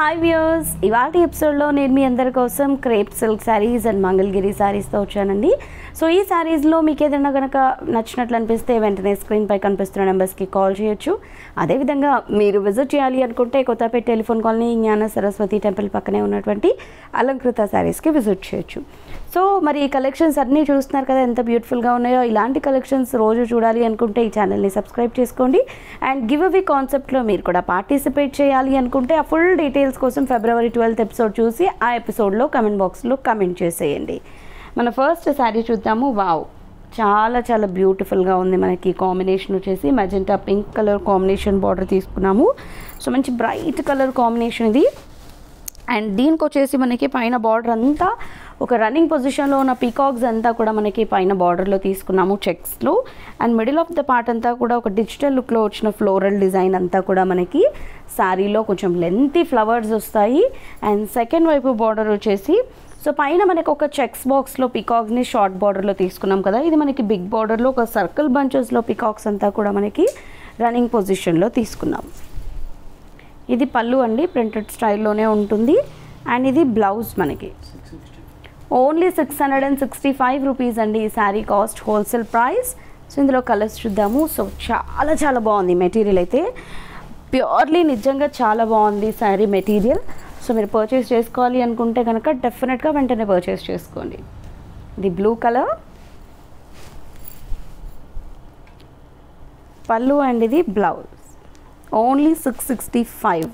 Hi viewers, ఇవాల్టి ఎపిసోడ్లో నేను మీ అందరి కోసం crepe silk sarees and Mangalagiri శారీస్తో వచ్చానండి. సో ఈ శారీస్లో మీకు ఏదైనా కనుక నచ్చినట్లు అనిపిస్తే వెంటనే స్క్రీన్పై కనిపిస్తున్న నెంబర్స్కి కాల్ చేయొచ్చు. అదేవిధంగా మీరు విజిట్ చేయాలి అనుకుంటే కొత్తపేట టెలిఫోన్ కాలనీ జ్ఞాన సరస్వతి టెంపుల్ పక్కనే ఉన్నటువంటి అలంకృత శారీస్కి విజిట్ చేయొచ్చు. సో మరి ఈ కలెక్షన్స్ అన్నీ చూస్తున్నారు కదా, ఎంత బ్యూటిఫుల్గా ఉన్నాయో. ఇలాంటి కలెక్షన్స్ రోజు చూడాలి అనుకుంటే ఈ ఛానల్ని సబ్స్క్రైబ్ చేసుకోండి. అండ్ గివ్ అవే కాన్సెప్ట్లో మీరు కూడా పార్టిసిపేట్ చేయాలి అనుకుంటే ఆ ఫుల్ డీటెయిల్స్ కోసం February 12th ఎపిసోడ్ చూసి ఆ ఎపిసోడ్లో కమెంట్ బాక్స్లో కమెంట్ చేసేయండి. మన ఫస్ట్ శారీ చూద్దాము. వావ్, చాలా చాలా బ్యూటిఫుల్గా ఉంది. మనకి కాంబినేషన్ వచ్చేసి magenta pink colour combination border తీసుకున్నాము. సో మంచి బ్రైట్ కలర్ కాంబినేషన్ ఇది. అండ్ దీనికి వచ్చేసి మనకి పైన బార్డర్ అంతా ఒక రన్నింగ్ పొజిషన్లో ఉన్న పీకాక్స్ అంతా కూడా మనకి పైన బార్డర్లో తీసుకున్నాము చెక్స్లో. And middle of the part అంతా కూడా ఒక డిజిటల్ లుక్లో వచ్చిన ఫ్లోరల్ డిజైన్ అంతా కూడా మనకి శారీలో కొంచెం లెంతీ ఫ్లవర్స్ వస్తాయి. అండ్ సెకండ్ వైపు బార్డర్ వచ్చేసి సో పైన మనకి ఒక చెక్స్ బాక్స్లో పీకాక్స్ని షార్ట్ బార్డర్లో తీసుకున్నాం కదా, ఇది మనకి బిగ్ బార్డర్లో ఒక సర్కిల్ బంచెస్లో పీకాక్స్ అంతా కూడా మనకి రన్నింగ్ పొజిషన్లో తీసుకున్నాం. ఇది పళ్ళు అండి, ప్రింటెడ్ స్టైల్లోనే ఉంటుంది. అండ్ ఇది బ్లౌజ్ మనకి ఓన్లీ 665 రూపీస్ అండి ఈ sari cost, wholesale price. So ఇందులో కలర్స్ చూద్దాము. సో చాలా చాలా బాగుంది మెటీరియల్ అయితే, ప్యూర్లీ నిజంగా చాలా బాగుంది శారీ మెటీరియల్. సో మీరు పర్చేస్ చేసుకోవాలి అనుకుంటే కనుక డెఫినెట్గా వెంటనే పర్చేస్ చేసుకోండి. ఇది బ్లూ కలర్ పళ్ళు అండ్ ఇది బ్లౌజ్ ఓన్లీ 665.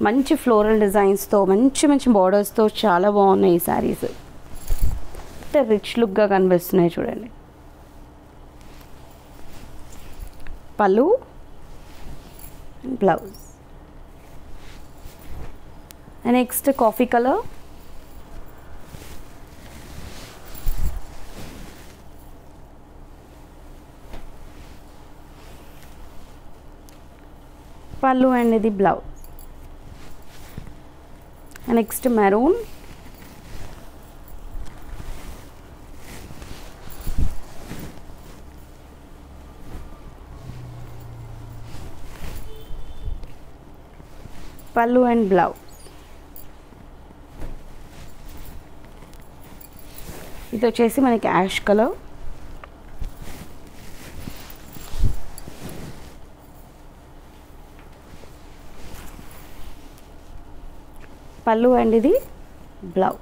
మంచి ఫ్లోరల్ డిజైన్స్తో మంచి మంచి బార్డర్స్తో చాలా బాగున్నాయి ఈ శారీస్. అంటే రిచ్ లుక్గా కనిపిస్తున్నాయి చూడండి. పళ్ళు బ్లౌజ్. నెక్స్ట్ కాఫీ కలర్, పళ్ళు అండ్ ఇది బ్లౌజ్. నెక్స్ట్ మెరూన్, పళ్ళు అండ్ బ్లౌజ్. ఇది వచ్చేసి మనకి యాష్ కలర్, పళ్ళు అండ్ ఇది బ్లౌజ్.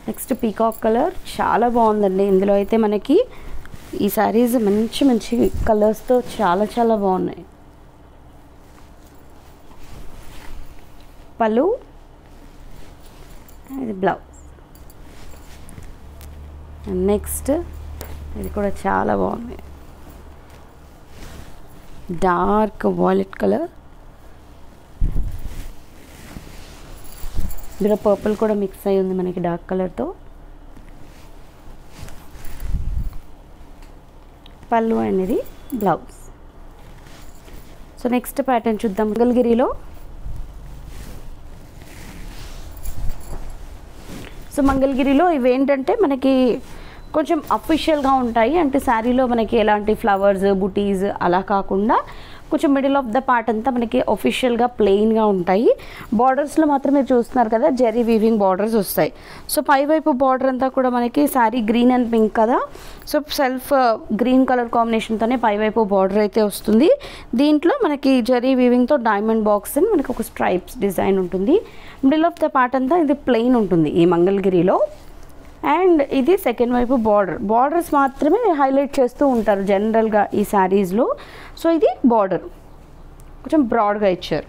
నెక్స్ట్ పీకాక్ కలర్, చాలా బాగుందండి. ఇందులో అయితే మనకి ఈ శారీస్ మంచి మంచి కలర్స్తో చాలా చాలా బాగున్నాయి. పళ్ళు ఇది బ్లౌజ్. నెక్స్ట్ ఇది కూడా చాలా బాగుంది, డార్క్ వాయిలెట్ కలర్. ఇందులో పర్పుల్ కూడా మిక్స్ అయి ఉంది మనకి డార్క్ కలర్తో. పళ్ళు అనేది బ్లౌజ్. సో నెక్స్ట్ ప్యాటర్న్ చూద్దాం. మంగళగిరిలో ఇవేంటంటే మనకి కొంచెం అఫీషియల్గా ఉంటాయి. అంటే శారీలో మనకి ఎలాంటి ఫ్లవర్స్ బుటీస్ అలా కాకుండా కొంచెం మిడిల్ ఆఫ్ ద పార్ట్ అంతా మనకి ఒఫిషియల్గా ప్లెయిన్గా ఉంటాయి. బార్డర్స్లో మాత్రం మీరు చూస్తున్నారు కదా, జెరీ వీవింగ్ బార్డర్స్ వస్తాయి. సో పైవైపు బార్డర్ అంతా కూడా మనకి శారీ గ్రీన్ అండ్ పింక్ కదా, సో సెల్ఫ్ గ్రీన్ కలర్ కాంబినేషన్తోనే పైవైపు బార్డర్ అయితే వస్తుంది. దీంట్లో మనకి జెరీ వీవింగ్తో డైమండ్ బాక్స్ అని మనకి ఒక స్ట్రైప్స్ డిజైన్ ఉంటుంది. మిడిల్ ఆఫ్ ద పార్ట్ అంతా ఇది ప్లెయిన్ ఉంటుంది ఈ మంగళగిరిలో. అండ్ ఇది సెకండ్ వైపు బార్డర్స్ మాత్రమే హైలైట్ చేస్తూ ఉంటారు జనరల్గా ఈ శారీస్లో. సో ఇది బార్డర్ కొంచెం బ్రాడ్గా ఇచ్చారు.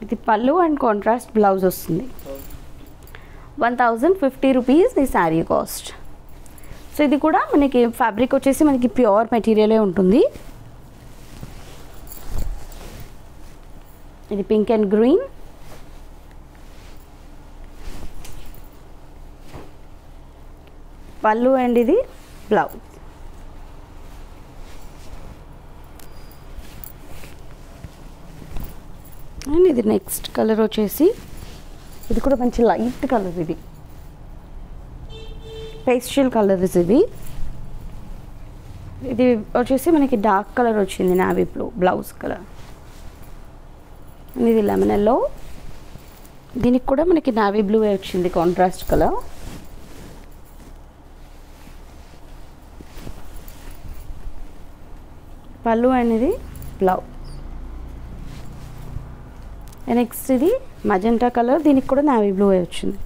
ఇది పళ్ళు అండ్ కాంట్రాస్ట్ బ్లౌజ్ వస్తుంది. 1050 రూపీస్ ఈ శారీ కాస్ట్. సో ఇది కూడా మనకి ఫ్యాబ్రిక్ వచ్చేసి మనకి ప్యూర్ మెటీరియలే ఉంటుంది. ఇది పింక్ అండ్ గ్రీన్, పళ్ళు అండ్ ఇది బ్లౌజ్. అండ్ ఇది నెక్స్ట్ కలర్ వచ్చేసి ఇది కూడా మంచి లైట్ కలర్, ఇది పేస్టల్ కలర్స్ ఇవి. ఇది వచ్చేసి మనకి డార్క్ కలర్ వచ్చింది, నావీ బ్లూ బ్లౌజ్ కలర్. ఇది లెమన్ ఎల్లో, దీనికి కూడా మనకి నావీ బ్లూ వచ్చింది కాంట్రాస్ట్ కలర్. పళ్ళు అనేది బ్లౌజ్. నెక్స్ట్ ఇది మజెంటా కలర్, దీనికి కూడా నావీ బ్లూ వచ్చింది.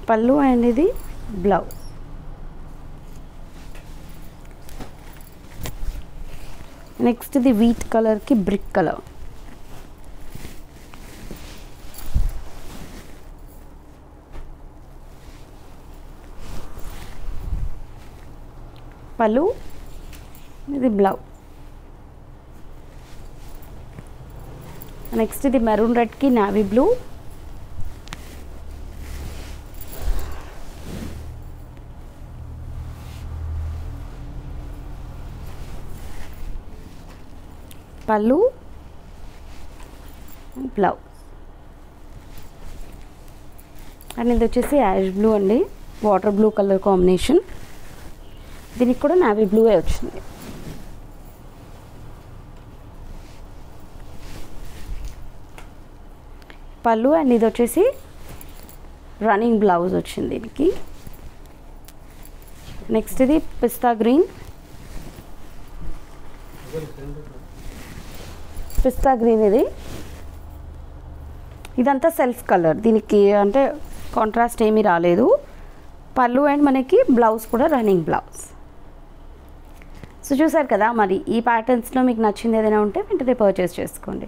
పళ్ళు అండ్ ఇది బ్లౌజ్. నెక్స్ట్ ఇది వీట్ కలర్కి బ్రిక్ కలర్. పళ్ళు ఇది బ్లౌజ్. నెక్స్ట్ ఇది మెరూన్ రెడ్కి నావీ బ్లూ. పళ్ళు బ్లౌజ్. అండ్ ఇది వచ్చేసి యాష్ బ్లూ అండి, వాటర్ బ్లూ కలర్ కాంబినేషన్. దీనికి కూడా నావీ బ్లూ వచ్చింది. పళ్ళు అండ్ ఇది వచ్చేసి రన్నింగ్ బ్లౌజ్ వచ్చింది దీనికి. నెక్స్ట్ ఇది పిస్తా గ్రీన్, పిస్తా గ్రీన్ ఇది. ఇదంతా సెల్ఫ్ కలర్, దీనికి అంటే కాంట్రాస్ట్ ఏమీ రాలేదు. పళ్ళు అండ్ మనకి బ్లౌజ్ కూడా రన్నింగ్ బ్లౌజ్. సో చూసారు కదా, మరి ఈ ప్యాటర్న్స్లో మీకు నచ్చింది ఏదైనా ఉంటే వెంటనే పర్చేస్ చేసుకోండి.